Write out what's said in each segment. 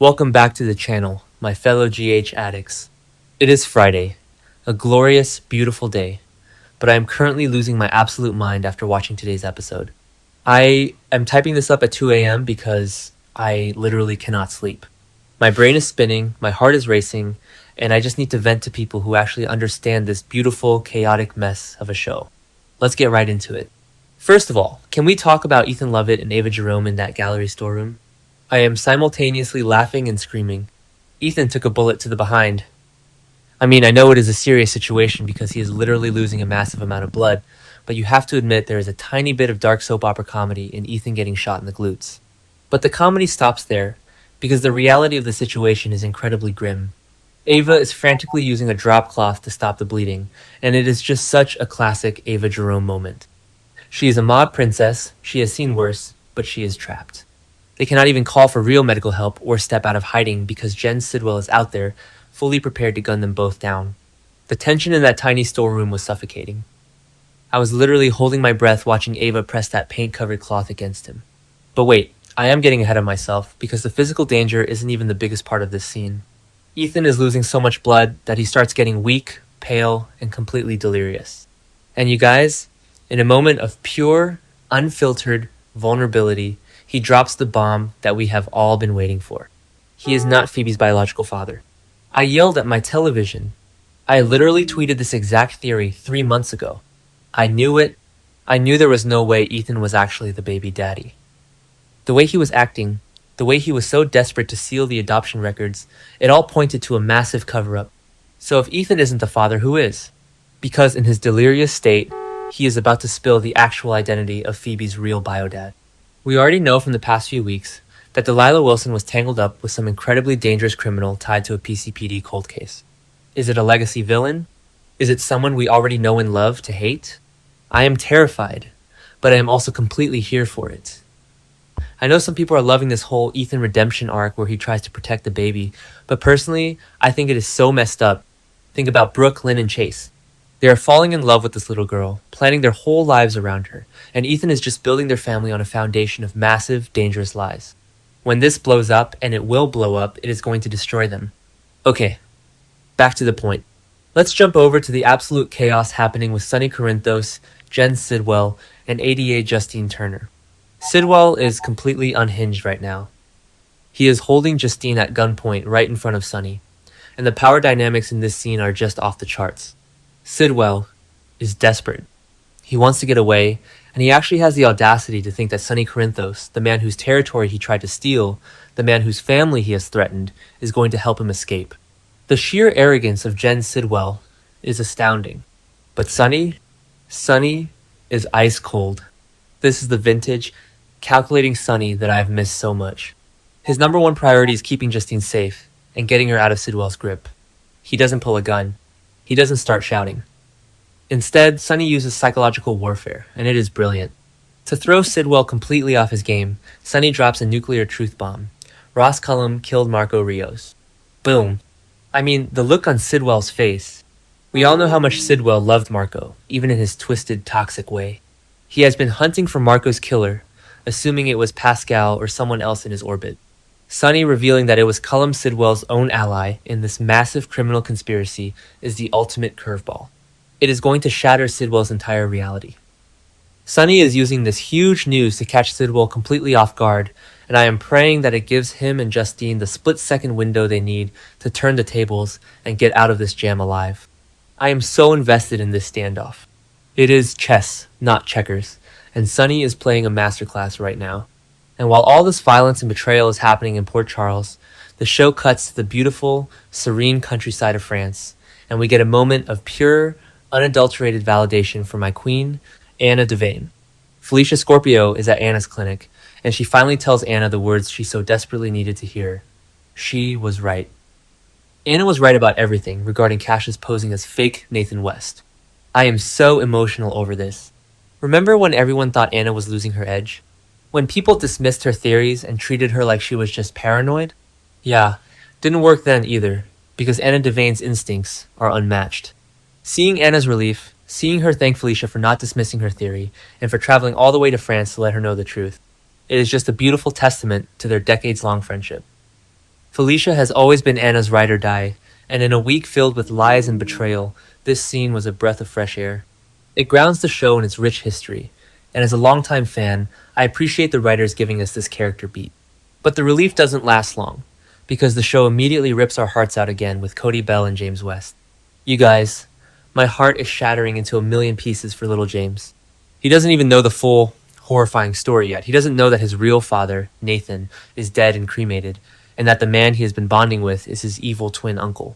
Welcome back to the channel, my fellow GH addicts. It is Friday, a glorious, beautiful day, but I am currently losing my absolute mind after watching today's episode. I am typing this up at 2 a.m. because I literally cannot sleep. My brain is spinning, my heart is racing, and I just need to vent to people who actually understand this beautiful, chaotic mess of a show. Let's get right into it. First of all, can we talk about Ethan Lovett and Ava Jerome in that gallery storeroom? I am simultaneously laughing and screaming. Ethan took a bullet to the behind. I mean, I know it is a serious situation because he is literally losing a massive amount of blood, but you have to admit there is a tiny bit of dark soap opera comedy in Ethan getting shot in the glutes. But the comedy stops there because the reality of the situation is incredibly grim. Ava is frantically using a drop cloth to stop the bleeding, and it is just such a classic Ava Jerome moment. She is a mob princess, she has seen worse, but she is trapped. They cannot even call for real medical help or step out of hiding because Jen Sidwell is out there, fully prepared to gun them both down. The tension in that tiny storeroom was suffocating. I was literally holding my breath watching Ava press that paint-covered cloth against him. But wait, I am getting ahead of myself because the physical danger isn't even the biggest part of this scene. Ethan is losing so much blood that he starts getting weak, pale, and completely delirious. And you guys, in a moment of pure, unfiltered vulnerability, he drops the bomb that we have all been waiting for. He is not Phoebe's biological father. I yelled at my television. I literally tweeted this exact theory 3 months ago. I knew it. I knew there was no way Ethan was actually the baby daddy. The way he was acting, the way he was so desperate to seal the adoption records, it all pointed to a massive cover-up. So if Ethan isn't the father, who is? Because in his delirious state, he is about to spill the actual identity of Phoebe's real biodad. We already know from the past few weeks that Delilah Wilson was tangled up with some incredibly dangerous criminal tied to a PCPD cold case. Is it a legacy villain? Is it someone we already know and love to hate? I am terrified, but I am also completely here for it. I know some people are loving this whole Ethan redemption arc where he tries to protect the baby, but personally, I think it is so messed up. Think about Brooke, Lynn, and Chase. They are falling in love with this little girl, planning their whole lives around her, and Ethan is just building their family on a foundation of massive, dangerous lies. When this blows up, and it will blow up, it is going to destroy them. Okay, back to the point. Let's jump over to the absolute chaos happening with Sonny Corinthos, Jen Sidwell, and ADA Justine Turner. Sidwell is completely unhinged right now. He is holding Justine at gunpoint right in front of Sonny, and the power dynamics in this scene are just off the charts. Sidwell is desperate. He wants to get away, and he actually has the audacity to think that Sonny Corinthos, the man whose territory he tried to steal, the man whose family he has threatened, is going to help him escape. The sheer arrogance of Jen Sidwell is astounding. But Sonny is ice cold. This is the vintage, calculating Sonny that I have missed so much. His number one priority is keeping Justine safe and getting her out of Sidwell's grip. He doesn't pull a gun. He doesn't start shouting. Instead, Sonny uses psychological warfare, and it is brilliant. To throw Sidwell completely off his game, Sonny drops a nuclear truth bomb. Ross Cullum killed Marco Rios. Boom. I mean, the look on Sidwell's face. We all know how much Sidwell loved Marco, even in his twisted, toxic way. He has been hunting for Marco's killer, assuming it was Pascal or someone else in his orbit. Sonny revealing that it was Cullum Sidwell's own ally in this massive criminal conspiracy is the ultimate curveball. It is going to shatter Sidwell's entire reality. Sonny is using this huge news to catch Sidwell completely off guard, and I am praying that it gives him and Justine the split-second window they need to turn the tables and get out of this jam alive. I am so invested in this standoff. It is chess, not checkers, and Sonny is playing a masterclass right now. And while all this violence and betrayal is happening in Port Charles, the show cuts to the beautiful, serene countryside of France, and we get a moment of pure, unadulterated validation for my queen, Anna Devane. Felicia Scorpio is at Anna's clinic, and she finally tells Anna the words she so desperately needed to hear. She was right. Anna was right about everything regarding Cassius posing as fake Nathan West. I am so emotional over this. Remember when everyone thought Anna was losing her edge? When people dismissed her theories and treated her like she was just paranoid? Yeah, didn't work then either, because Anna Devane's instincts are unmatched. Seeing Anna's relief, seeing her thank Felicia for not dismissing her theory, and for traveling all the way to France to let her know the truth, it is just a beautiful testament to their decades-long friendship. Felicia has always been Anna's ride or die, and in a week filled with lies and betrayal, this scene was a breath of fresh air. It grounds the show in its rich history, and as a longtime fan, I appreciate the writers giving us this character beat. But the relief doesn't last long, because the show immediately rips our hearts out again with Cody Bell and James West. You guys, my heart is shattering into a million pieces for little James. He doesn't even know the full, horrifying story yet. He doesn't know that his real father, Nathan, is dead and cremated, and that the man he has been bonding with is his evil twin uncle.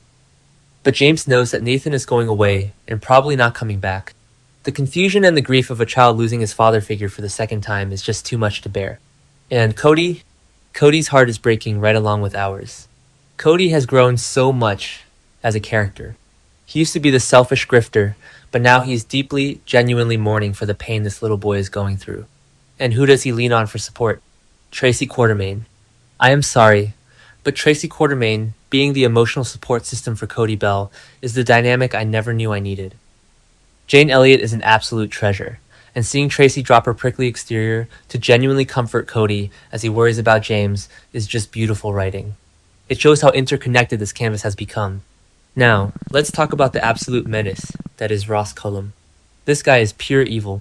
But James knows that Nathan is going away and probably not coming back. The confusion and the grief of a child losing his father figure for the second time is just too much to bear. And Cody's heart is breaking right along with ours. Cody has grown so much as a character. He used to be the selfish grifter, but now he's deeply, genuinely mourning for the pain this little boy is going through. And who does he lean on for support? Tracy Quartermaine. I am sorry, but Tracy Quartermaine, being the emotional support system for Cody Bell, is the dynamic I never knew I needed. Jane Elliott is an absolute treasure, and seeing Tracy drop her prickly exterior to genuinely comfort Cody as he worries about James is just beautiful writing. It shows how interconnected this canvas has become. Now, let's talk about the absolute menace that is Ross Cullum. This guy is pure evil,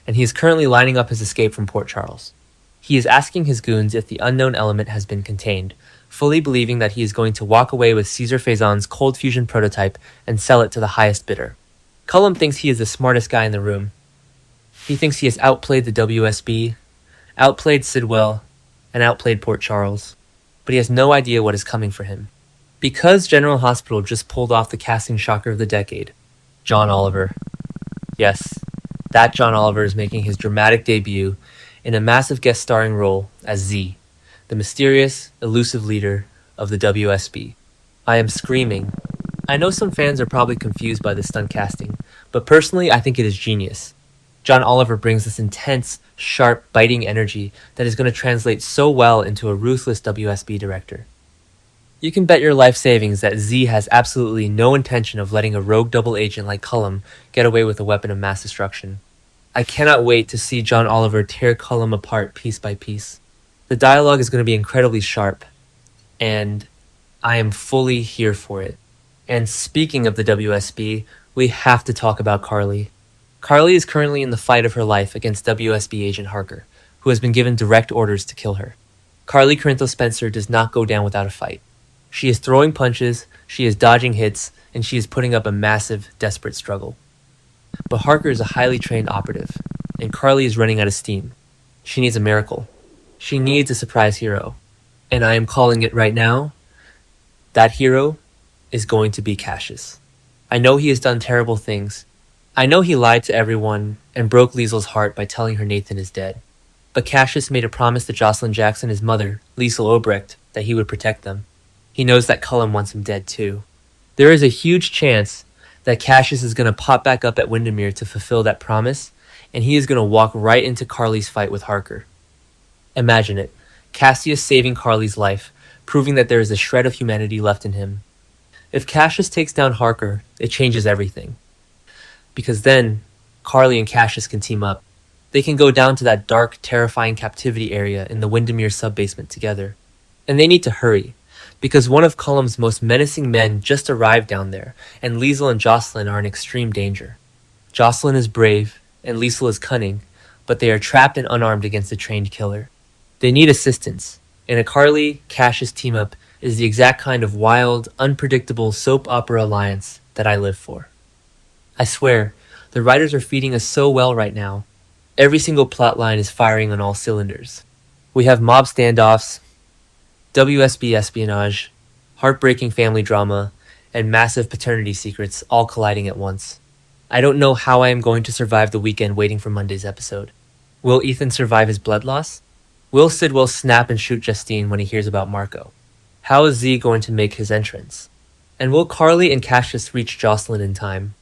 and he is currently lining up his escape from Port Charles. He is asking his goons if the unknown element has been contained, fully believing that he is going to walk away with Caesar Faison's cold fusion prototype and sell it to the highest bidder. Cullum thinks he is the smartest guy in the room. He thinks he has outplayed the WSB, outplayed Sidwell, and outplayed Port Charles, but he has no idea what is coming for him. Because General Hospital just pulled off the casting shocker of the decade, John Oliver. Yes, that John Oliver is making his dramatic debut in a massive guest starring role as Z, the mysterious, elusive leader of the WSB. I am screaming. I know some fans are probably confused by this stunt casting, but personally I think it is genius. John Oliver brings this intense, sharp, biting energy that is going to translate so well into a ruthless WSB director. You can bet your life savings that Z has absolutely no intention of letting a rogue double agent like Cullum get away with a weapon of mass destruction. I cannot wait to see John Oliver tear Cullum apart piece by piece. The dialogue is going to be incredibly sharp, and I am fully here for it. And speaking of the WSB, we have to talk about Carly. Carly is currently in the fight of her life against WSB agent Harker, who has been given direct orders to kill her. Carly Corinthos Spencer does not go down without a fight. She is throwing punches, she is dodging hits, and she is putting up a massive, desperate struggle. But Harker is a highly trained operative, and Carly is running out of steam. She needs a miracle. She needs a surprise hero. And I am calling it right now. That hero is going to be Cassius. I know he has done terrible things. I know he lied to everyone and broke Liesel's heart by telling her Nathan is dead. But Cassius made a promise to Jocelyn Jackson, his mother, Liesel Obrecht, that he would protect them. He knows that Cullum wants him dead too. There is a huge chance that Cassius is going to pop back up at Windermere to fulfill that promise, and he is going to walk right into Carly's fight with Harker. Imagine it. Cassius saving Carly's life, proving that there is a shred of humanity left in him. If Cassius takes down Harker, it changes everything. Because then, Carly and Cassius can team up. They can go down to that dark, terrifying captivity area in the Windermere sub-basement together. And they need to hurry, because one of Cullum's most menacing men just arrived down there, and Liesel and Jocelyn are in extreme danger. Jocelyn is brave, and Liesel is cunning, but they are trapped and unarmed against a trained killer. They need assistance, and a Carly-Cassius team-up is the exact kind of wild, unpredictable soap opera alliance that I live for. I swear, the writers are feeding us so well right now. Every single plotline is firing on all cylinders. We have mob standoffs, WSB espionage, heartbreaking family drama, and massive paternity secrets all colliding at once. I don't know how I am going to survive the weekend waiting for Monday's episode. Will Ethan survive his blood loss? Will Sidwell snap and shoot Justine when he hears about Marco? How is Z going to make his entrance? And will Carly and Cassius reach Jocelyn in time?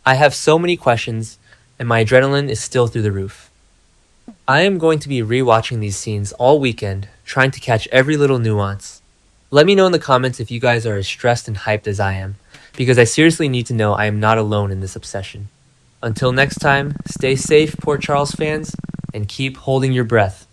I have so many questions, and my adrenaline is still through the roof. I am going to be rewatching these scenes all weekend, trying to catch every little nuance. Let me know in the comments if you guys are as stressed and hyped as I am, because I seriously need to know I am not alone in this obsession. Until next time, stay safe, Port Charles fans, and keep holding your breath.